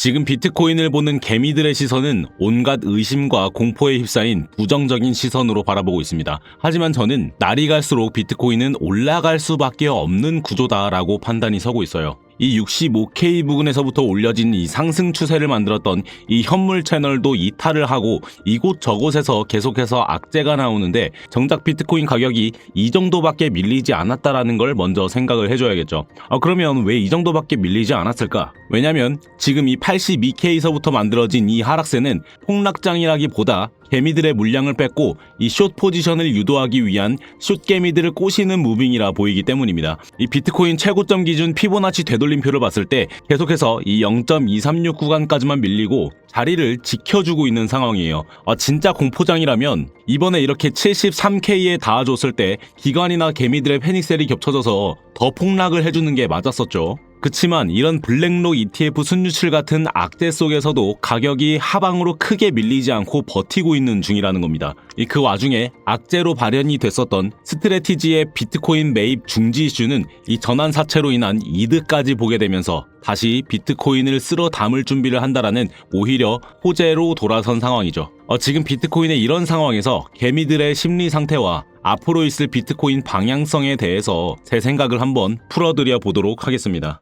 지금 비트코인을 보는 개미들의 시선은 온갖 의심과 공포에 휩싸인 부정적인 시선으로 바라보고 있습니다. 하지만 저는 날이 갈수록 비트코인은 올라갈 수밖에 없는 구조다라고 판단이 서고 있어요. 이 65K 부근에서부터 올려진 이 상승 추세를 만들었던 이 현물 채널도 이탈을 하고 이곳저곳에서 계속해서 악재가 나오는데 정작 비트코인 가격이 이 정도밖에 밀리지 않았다라는 걸 먼저 생각을 해줘야겠죠. 그러면 왜 이 정도밖에 밀리지 않았을까? 왜냐면 지금 이 82K에서부터 만들어진 이 하락세는 폭락장이라기보다 개미들의 물량을 뺏고 이 숏 포지션을 유도하기 위한 숏 개미들을 꼬시는 무빙이라 보이기 때문입니다. 이 비트코인 최고점 기준 피보나치 되돌림표를 봤을 때 계속해서 이 0.236 구간까지만 밀리고 자리를 지켜주고 있는 상황이에요. 진짜 공포장이라면 이번에 이렇게 73K에 닿아줬을 때 기관이나 개미들의 패닉셀이 겹쳐져서 더 폭락을 해주는 게 맞았었죠. 그치만 이런 블랙록 ETF 순유출 같은 악재 속에서도 가격이 하방으로 크게 밀리지 않고 버티고 있는 중이라는 겁니다. 그 와중에 악재로 발현이 됐었던 스트래티지의 비트코인 매입 중지 이슈는 이 전환 사채로 인한 이득까지 보게 되면서 다시 비트코인을 쓸어 담을 준비를 한다라는 오히려 호재로 돌아선 상황이죠. 지금 비트코인의 이런 상황에서 개미들의 심리 상태와 앞으로 있을 비트코인 방향성에 대해서 제 생각을 한번 풀어드려 보도록 하겠습니다.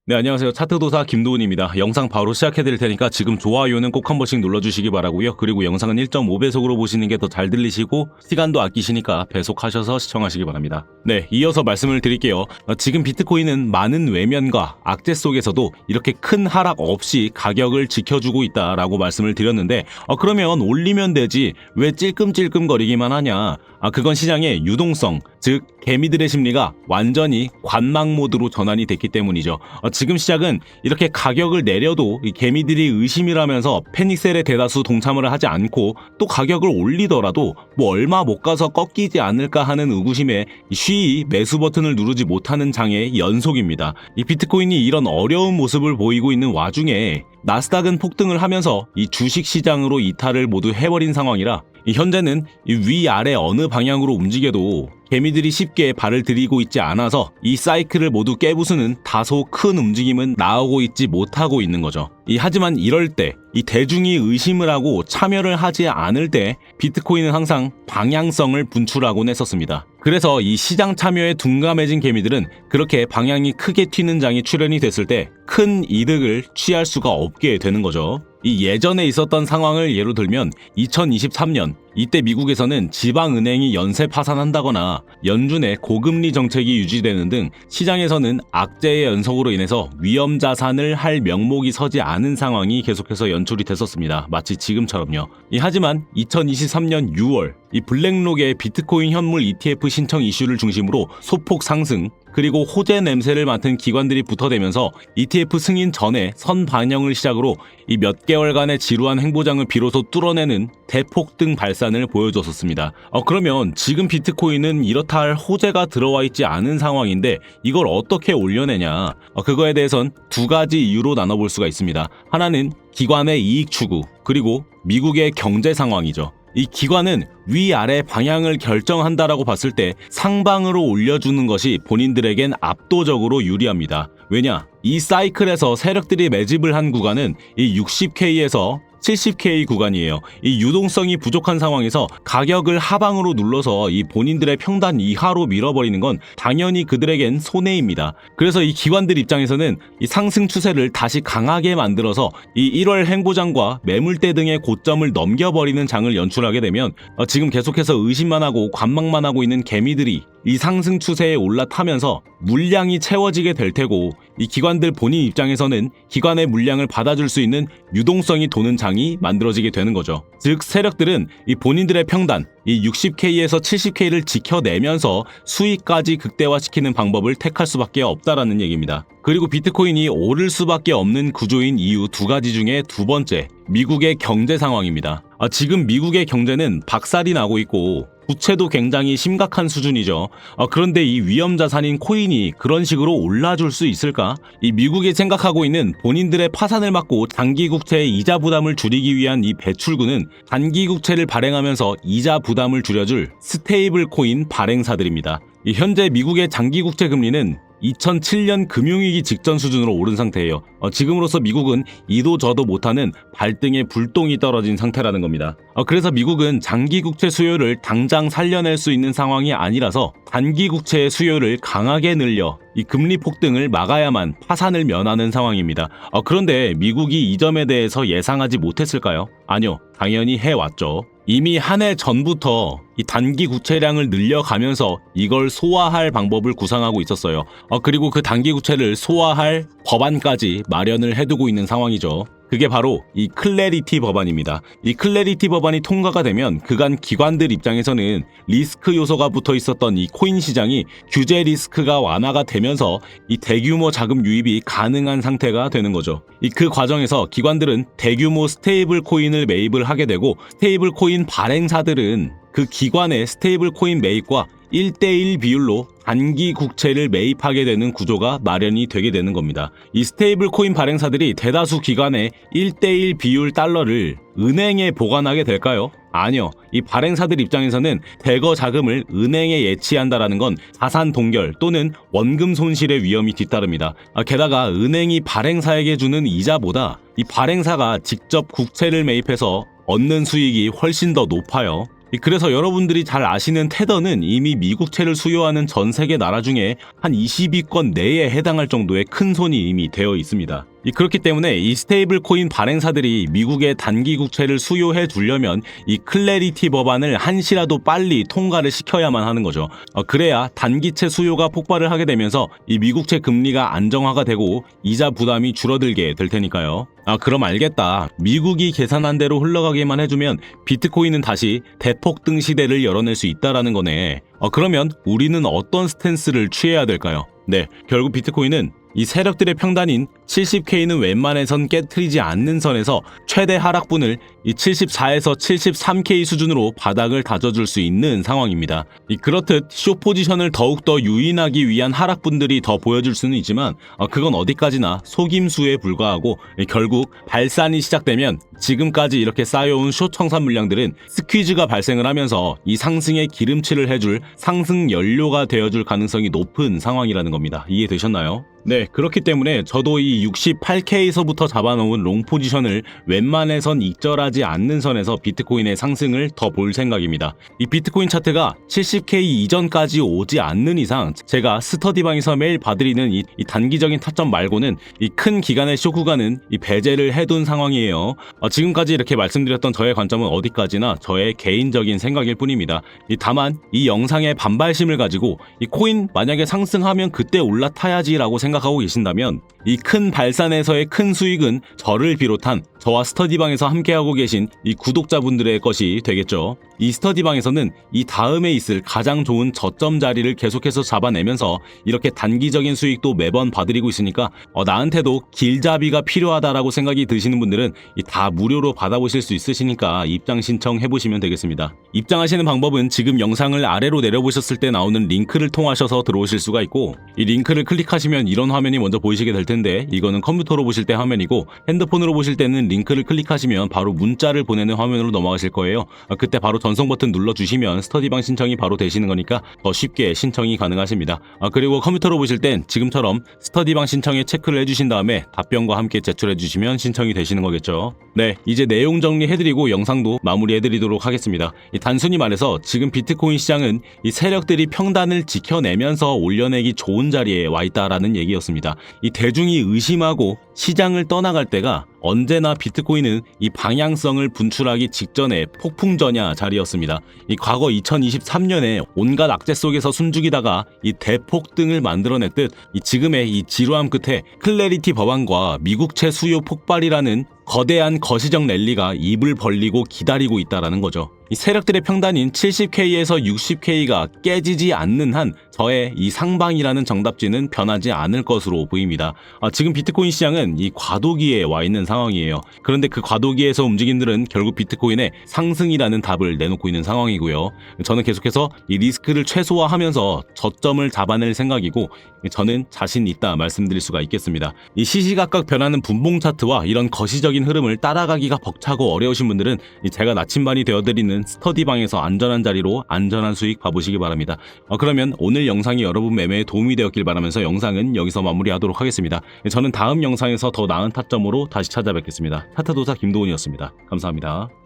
네, 안녕하세요. 차트도사 김도훈입니다. 영상 바로 시작해드릴 테니까 지금 좋아요는 꼭 한 번씩 눌러주시기 바라고요. 그리고 영상은 1.5배속으로 보시는 게 더 잘 들리시고 시간도 아끼시니까 배속하셔서 시청하시기 바랍니다. 네, 이어서 말씀을 드릴게요. 지금 비트코인은 많은 외면과 악재 속에서도 이렇게 큰 하락 없이 가격을 지켜주고 있다라고 말씀을 드렸는데 그러면 올리면 되지 왜 찔끔찔끔거리기만 하냐? 그건 시장의 유동성, 즉 개미들의 심리가 완전히 관망 모드로 전환이 됐기 때문이죠. 지금 시작은 이렇게 가격을 내려도 이 개미들이 의심을 하면서 패닉셀에 대다수 동참을 하지 않고 또 가격을 올리더라도 얼마 못 가서 꺾이지 않을까 하는 의구심에 쉬이 매수 버튼을 누르지 못하는 장의 연속입니다. 이 비트코인이 이런 어려운 모습을 보이고 있는 와중에 나스닥은 폭등을 하면서 이 주식 시장으로 이탈을 모두 해버린 상황이라 현재는 위아래 어느 방향으로 움직여도 개미들이 쉽게 발을 들이고 있지 않아서 이 사이클을 모두 깨부수는 다소 큰 움직임은 나오고 있지 못하고 있는 거죠. 하지만 이럴 때 이 대중이 의심을 하고 참여를 하지 않을 때 비트코인은 항상 방향성을 분출하곤 했었습니다. 그래서 이 시장 참여에 둔감해진 개미들은 그렇게 방향이 크게 튀는 장이 출현이 됐을 때 큰 이득을 취할 수가 없게 되는 거죠. 이 예전에 있었던 상황을 예로 들면 2023년 이때 미국에서는 지방은행이 연쇄 파산한다거나 연준의 고금리 정책이 유지되는 등 시장에서는 악재의 연속으로 인해서 위험자산을 할 명목이 서지 않은 상황이 계속해서 연출이 됐었습니다. 마치 지금처럼요. 하지만 2023년 6월 이 블랙록의 비트코인 현물 ETF 신청 이슈를 중심으로 소폭 상승 그리고 호재 냄새를 맡은 기관들이 붙어대면서 ETF 승인 전에 선반영을 시작으로 이 몇 개월간의 지루한 행보장을 비로소 뚫어내는 대폭등 발산을 보여줬었습니다. 그러면 지금 비트코인은 이렇다 할 호재가 들어와 있지 않은 상황인데 이걸 어떻게 올려내냐? 그거에 대해선 두 가지 이유로 나눠볼 수가 있습니다. 하나는 기관의 이익 추구, 그리고 미국의 경제 상황이죠. 이 기관은 위아래 방향을 결정한다라고 봤을 때 상방으로 올려주는 것이 본인들에겐 압도적으로 유리합니다. 왜냐? 이 사이클에서 세력들이 매집을 한 구간은 이 60K에서 70K 구간이에요. 이 유동성이 부족한 상황에서 가격을 하방으로 눌러서 이 본인들의 평단 이하로 밀어버리는 건 당연히 그들에겐 손해입니다. 그래서 이 기관들 입장에서는 이 상승 추세를 다시 강하게 만들어서 이 1월 행보장과 매물대 등의 고점을 넘겨버리는 장을 연출하게 되면 지금 계속해서 의심만 하고 관망만 하고 있는 개미들이 이 상승 추세에 올라타면서 물량이 채워지게 될 테고 이 기관들 본인 입장에서는 기관의 물량을 받아줄 수 있는 유동성이 도는 장이 만들어지게 되는 거죠. 즉 세력들은 이 본인들의 평단 이 60K에서 70K를 지켜내면서 수익까지 극대화시키는 방법을 택할 수밖에 없다라는 얘기입니다. 그리고 비트코인이 오를 수밖에 없는 구조인 이유 두 가지 중에 두 번째, 미국의 경제 상황입니다. 지금 미국의 경제는 박살이 나고 있고 부채도 굉장히 심각한 수준이죠. 그런데 이 위험자산인 코인이 그런 식으로 올라줄 수 있을까? 이 미국이 생각하고 있는 본인들의 파산을 막고 장기국채의 이자 부담을 줄이기 위한 이 배출구는 단기국채를 발행하면서 이자 부담을 줄여줄 스테이블 코인 발행사들입니다. 이 현재 미국의 장기 국채 금리는 2007년 금융위기 직전 수준으로 오른 상태예요. 지금으로서 미국은 이도 저도 못하는 발등에 불똥이 떨어진 상태라는 겁니다. 그래서 미국은 장기 국채 수요를 당장 살려낼 수 있는 상황이 아니라서 단기 국채의 수요를 강하게 늘려 이 금리 폭등을 막아야만 파산을 면하는 상황입니다. 그런데 미국이 이 점에 대해서 예상하지 못했을까요? 아니요, 당연히 해왔죠. 이미 한 해 전부터 이 단기 국채량을 늘려가면서 이걸 소화할 방법을 구상하고 있었어요. 그리고 그 단기 국채를 소화할 법안까지 마련을 해두고 있는 상황이죠. 그게 바로 이 클래리티 법안입니다. 이 클래리티 법안이 통과가 되면 그간 기관들 입장에서는 리스크 요소가 붙어 있었던 이 코인 시장이 규제 리스크가 완화가 되면서 이 대규모 자금 유입이 가능한 상태가 되는 거죠. 그 과정에서 기관들은 대규모 스테이블 코인을 매입을 하게 되고, 스테이블 코인 발행사들은 그 기관의 스테이블 코인 매입과 1대1 비율로 단기 국채를 매입하게 되는 구조가 마련이 되게 되는 겁니다. 이 스테이블 코인 발행사들이 대다수 기관의 1대1 비율 달러를 은행에 보관하게 될까요? 아니요. 이 발행사들 입장에서는 대거 자금을 은행에 예치한다라는 건 자산 동결 또는 원금 손실의 위험이 뒤따릅니다. 게다가 은행이 발행사에게 주는 이자보다 이 발행사가 직접 국채를 매입해서 얻는 수익이 훨씬 더 높아요. 그래서 여러분들이 잘 아시는 테더는 이미 미국채를 수요하는 전 세계 나라 중에 한 20위권 내에 해당할 정도의 큰 손이 이미 되어 있습니다. 그렇기 때문에 이 스테이블 코인 발행사들이 미국의 단기 국채를 수요해 두려면 이 클래리티 법안을 한시라도 빨리 통과를 시켜야만 하는 거죠. 그래야 단기채 수요가 폭발을 하게 되면서 이 미국채 금리가 안정화가 되고 이자 부담이 줄어들게 될 테니까요. 그럼 알겠다. 미국이 계산한 대로 흘러가기만 해주면 비트코인은 다시 대폭등 시대를 열어낼 수 있다라는 거네. 그러면 우리는 어떤 스탠스를 취해야 될까요? 네, 결국 비트코인은 이 세력들의 평단인 70K는 웬만해선 깨트리지 않는 선에서 최대 하락분을 이 74에서 73K 수준으로 바닥을 다져줄 수 있는 상황입니다. 그렇듯 숏 포지션을 더욱더 유인하기 위한 하락분들이 더 보여줄 수는 있지만 그건 어디까지나 속임수에 불과하고, 결국 발산이 시작되면 지금까지 이렇게 쌓여온 숏 청산 물량들은 스퀴즈가 발생을 하면서 이 상승에 기름칠을 해줄 상승 연료가 되어줄 가능성이 높은 상황이라는 겁니다. 이해되셨나요? 네, 그렇기 때문에 저도 이 68K에서부터 잡아놓은 롱 포지션을 웬만해선 익절하지 않는 선에서 비트코인의 상승을 더 볼 생각입니다. 이 비트코인 차트가 70K 이전까지 오지 않는 이상 제가 스터디방에서 매일 봐드리는 이 단기적인 타점 말고는 이 큰 기간의 쇼 구간은 이 배제를 해둔 상황이에요. 지금까지 이렇게 말씀드렸던 저의 관점은 어디까지나 저의 개인적인 생각일 뿐입니다. 다만 이 영상의 반발심을 가지고 이 코인 만약에 상승하면 그때 올라타야지라고 생각하고 계신다면 이 큰 발산에서의 큰 수익은 저를 비롯한 저와 스터디방에서 함께하고 계신 이 구독자분들의 것이 되겠죠. 이 스터디방에서는 이 다음에 있을 가장 좋은 저점 자리를 계속해서 잡아내면서 이렇게 단기적인 수익도 매번 봐드리고 있으니까 나한테도 길잡이가 필요하다라고 생각이 드시는 분들은 다 무료로 받아보실 수 있으시니까 입장 신청해보시면 되겠습니다. 입장하시는 방법은 지금 영상을 아래로 내려보셨을 때 나오는 링크를 통하셔서 들어오실 수가 있고, 이 링크를 클릭하시면 이런 화면이 먼저 보이시게 될 텐데 이거는 컴퓨터로 보실 때 화면이고, 핸드폰으로 보실 때는 링크를 클릭하시면 바로 문자를 보내는 화면으로 넘어가실 거예요. 그때 바로 전송 버튼 눌러주시면 스터디방 신청이 바로 되시는 거니까 더 쉽게 신청이 가능하십니다. 그리고 컴퓨터로 보실 땐 지금처럼 스터디방 신청에 체크를 해주신 다음에 답변과 함께 제출해주시면 신청이 되시는 거겠죠. 네, 이제 내용 정리해드리고 영상도 마무리해드리도록 하겠습니다. 단순히 말해서 지금 비트코인 시장은 이 세력들이 평단을 지켜내면서 올려내기 좋은 자리에 와 있다라는 얘기였습니다. 이 대중이 의심하고 시장을 떠나갈 때가 언제나 비트코인은 이 방향성을 분출하기 직전에 폭풍전야 자리였습니다. 이 과거 2023년에 온갖 악재 속에서 숨죽이다가 이 대폭등을 만들어냈듯 지금의 이 지루함 끝에 클래리티 법안과 미국채 수요 폭발이라는 거대한 거시적 랠리가 입을 벌리고 기다리고 있다라는 거죠. 이 세력들의 평단인 70K에서 60K가 깨지지 않는 한 저의 이 상방이라는 정답지는 변하지 않을 것으로 보입니다. 지금 비트코인 시장은 이 과도기에 와 있는 상황이에요. 그런데 그 과도기에서 움직임들은 결국 비트코인의 상승이라는 답을 내놓고 있는 상황이고요. 저는 계속해서 이 리스크를 최소화하면서 저점을 잡아낼 생각이고, 저는 자신 있다 말씀드릴 수가 있겠습니다. 이 시시각각 변하는 분봉 차트와 이런 거시적인 장기적인 흐름을 따라가기가 벅차고 어려우신 분들은 제가 나침반이 되어드리는 스터디방에서 안전한 자리로 안전한 수익 봐보시기 바랍니다. 그러면 오늘 영상이 여러분 매매에 도움이 되었길 바라면서 영상은 여기서 마무리하도록 하겠습니다. 저는 다음 영상에서 더 나은 타점으로 다시 찾아뵙겠습니다. 차트도사 김도훈이었습니다. 감사합니다.